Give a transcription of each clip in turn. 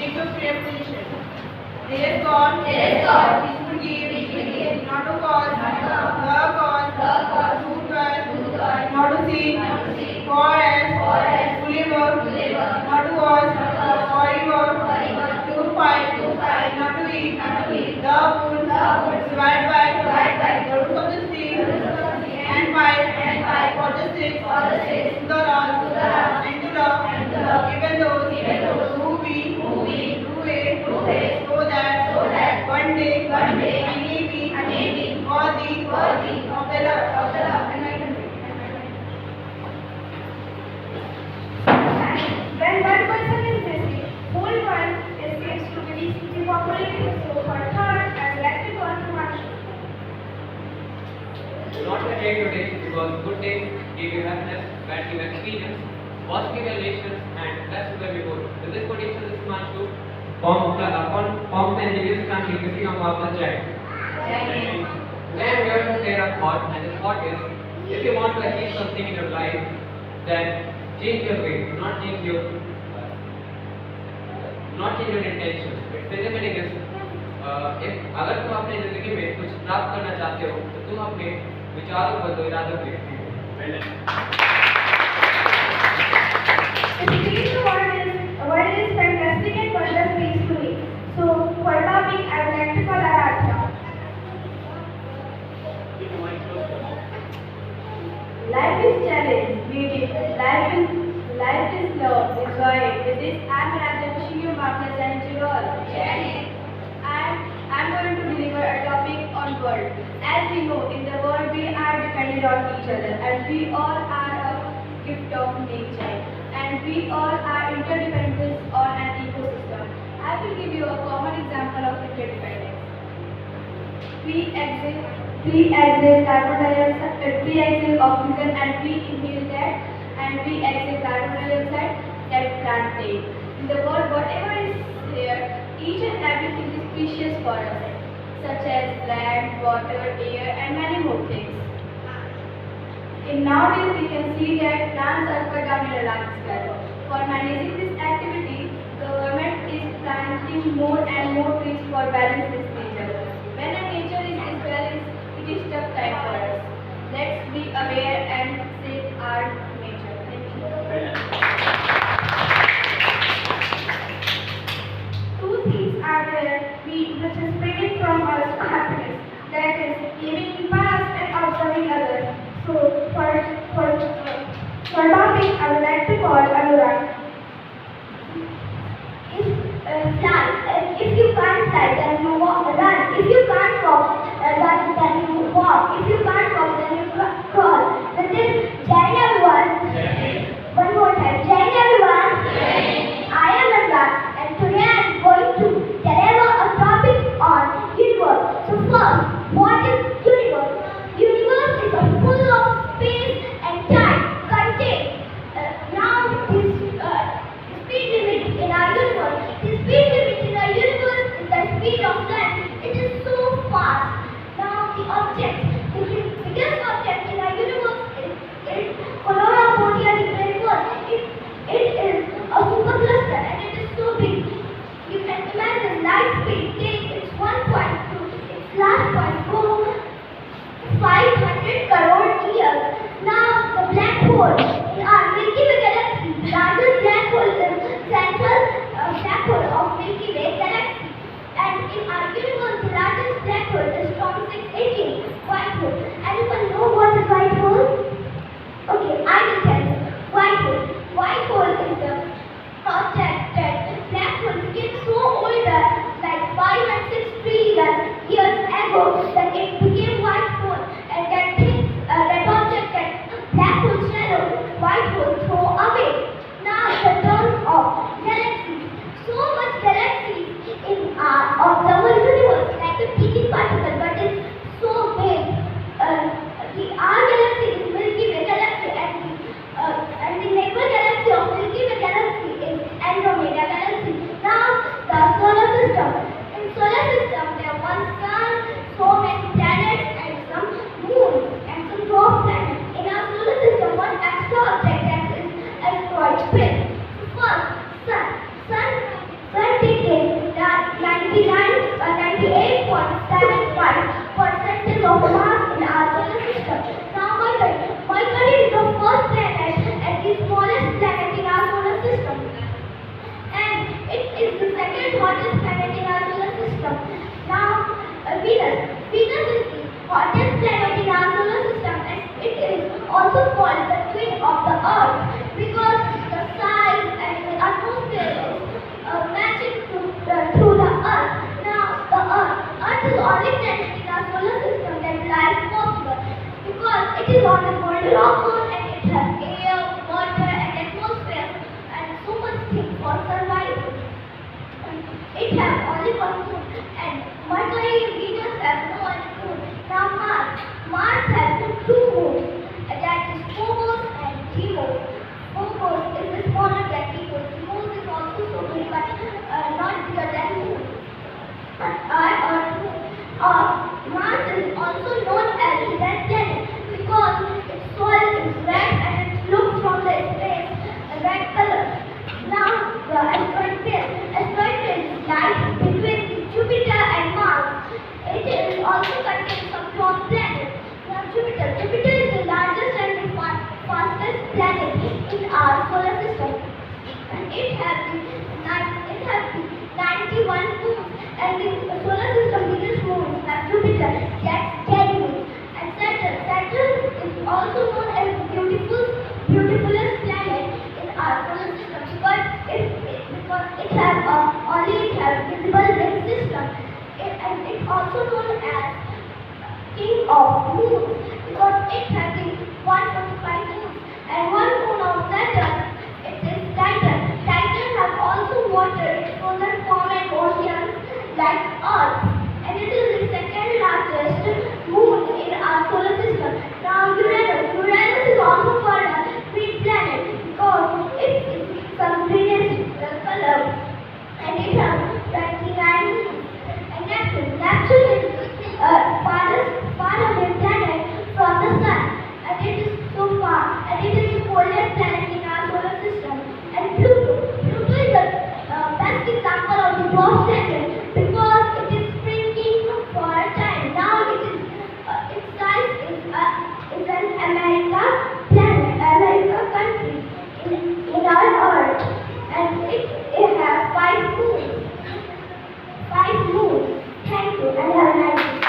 Take the prayer position. Dear God, please forgive, not to cause, who does, not to see, for us, to labor, not to wash, sorry work, to fight, not to eat, the wood, survived by the roots of the tree, and fight for the sake, to the Lord, and to love, even those who we do it, so that one day I may be worthy of the love and my country. When one person is missing, whole world seems to be depopulated. So for third, I would like to go to Marsha. Not a day today because good day give you happiness, bad give experience, positive relations, and that's where we go. So this quotation is Manshu. Forms and reviews can be missing of the child. Today I am here to share a thought, and the thought is, if you want to achieve something in your life, then change your way, not change your intention. Its meaning is, अगर तुम अपनी जिंदगी में कुछ प्राप्त करना चाहते हो, तो तुम अपने विचारों पर दो इरादों पे The world is fantastic and wonders peacefully. So for topic, I would like to call Aradhya. Life is challenge, meaning life is love, is joy. With this, I am Aradhya wishing you marvelous and joy. I'm going to deliver a topic on world. As we know, in the world we are dependent on each other, and we all are a gift of nature, and we all are interdependent on an ecosystem. I will give you a common example of interdependence. We exhale carbon dioxide, we exhale oxygen, and we inhale that, and we exhale carbon dioxide that plant takes. In the world, whatever is there, each and everything is precious for us, such as land, water, air, and many more things. In nowadays, we can see that plants are cut down in a large scale. For managing this activity, the government is planting more and more trees for balance this nature. When a nature is disbalanced, it is tough time for us. Let's be aware and save our nature. Thank you. Two things are there which is bringing from us happiness. That is living in past and observing others. So for topic, I would like to call Anurag. If you can't fly, then you run. If you can't walk, run, then you walk. If you can't walk, then you crawl. With this, Jai everyone. One more time, Jai everyone. I am Anurag, and today I am going to deliver a topic on universe. So first, what is universe? Universe is a full of space and time contained. Now this speed limit in our universe. The speed limit in our universe is the speed of light. It is so fast. Now the biggest object in our universe is Corona 40 It is a supercluster and it is so big. You can imagine light speed take its 1.2, its last point go 500 crore years. Now the black hole in our Milky Way galaxy, the largest black hole is central black hole of Milky Way galaxy. And in our universe, the largest black hole is from 618, white hole. Anyone know what is white hole? Okay, I will tell you. White hole. White hole is the object that black hole became so older, like 5 and 6 trillion years ago, that it became white hole. And that object that black hole swallow, white hole throw away. Now the terms of galaxies. So much galaxies in our universe, like a teeny particle, but it's so big. Our galaxy is Milky Way galaxy, and the neighbor galaxy of Milky also known as king of moons because it has 145 moons and one moon of Saturn. It is Titan. Titan have also water, frozen form and oceans like Earth, and it is the second largest moon in our solar system. Now Uranus is also called a green planet because it is some greenish color and it has 29 moons. And Neptune is far away planet from the sun, and it is so far, and it is the coldest planet in our solar system. And Pluto is the best example of the dwarf planet because it is shrinking for a time. Now its size is an America planet, America country in our Earth, and it has 5 moons. 5 moons. Thank you, and have a nice day.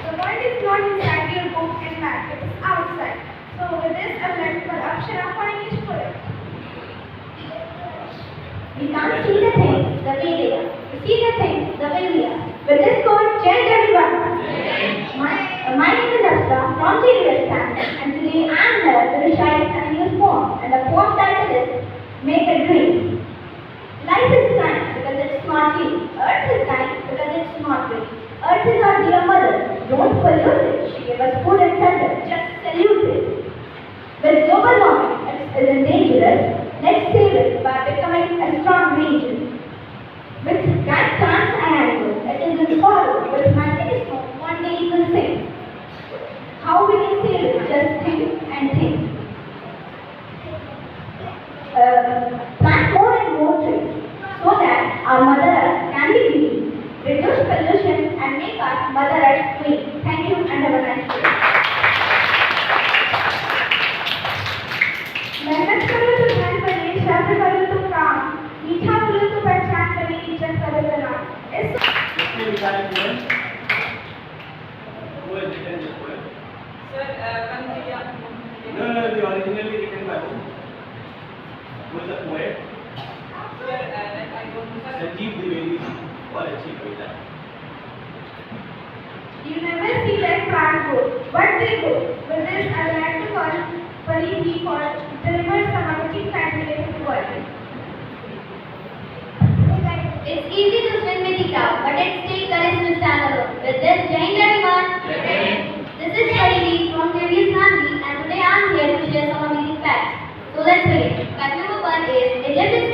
The world is not inside your book and map, it is outside. So with this, I would like to call Akshara for English poem. We can't see the things the way they are. We see the things the way we are. With this quote, change everyone. My name is Akshara from XAVIER'S, and today I am here to recite an English poem. And the poem title is Make a Dream. Life is kind because it's not clean. Earth is kind because it's not green. Earth is our dear mother. Don't pollute it. She gave us food and shelter. Just salute it. With global warming, it isn't dangerous. Let's save it by becoming a strong region. With kind plants and animals, it isn't sorrow. With magic smoke, one day it will sing. How we can save it? Just think and think. Plant more and more trees so that our Mother Earth can be green, reduce pollution and make our Mother Earth clean. Thank you and have a nice day. मेहनत करो तो धन बने, शब्द करो तो काम, मीठा बोलो तो पहचान बने, इज्जत करो तो नाम. किसने लिखा है poem? Who has written this poem? Sir, Kanthaiya. No, the originally written by who? Who is the poet? Sir, I don't know. Sanjeev Dwivedi. What a cheap poet. You never see that plant go, but they go. With this, I would like to call Pariti for deliver some amazing fact related to world. It's easy to swim with the crowd, but it takes courage to stand alone. With this, join everyone. This is Pariti from XAVIER'S, and today I am here to share some amazing facts. So let's begin. Fact number 1 is Egypt is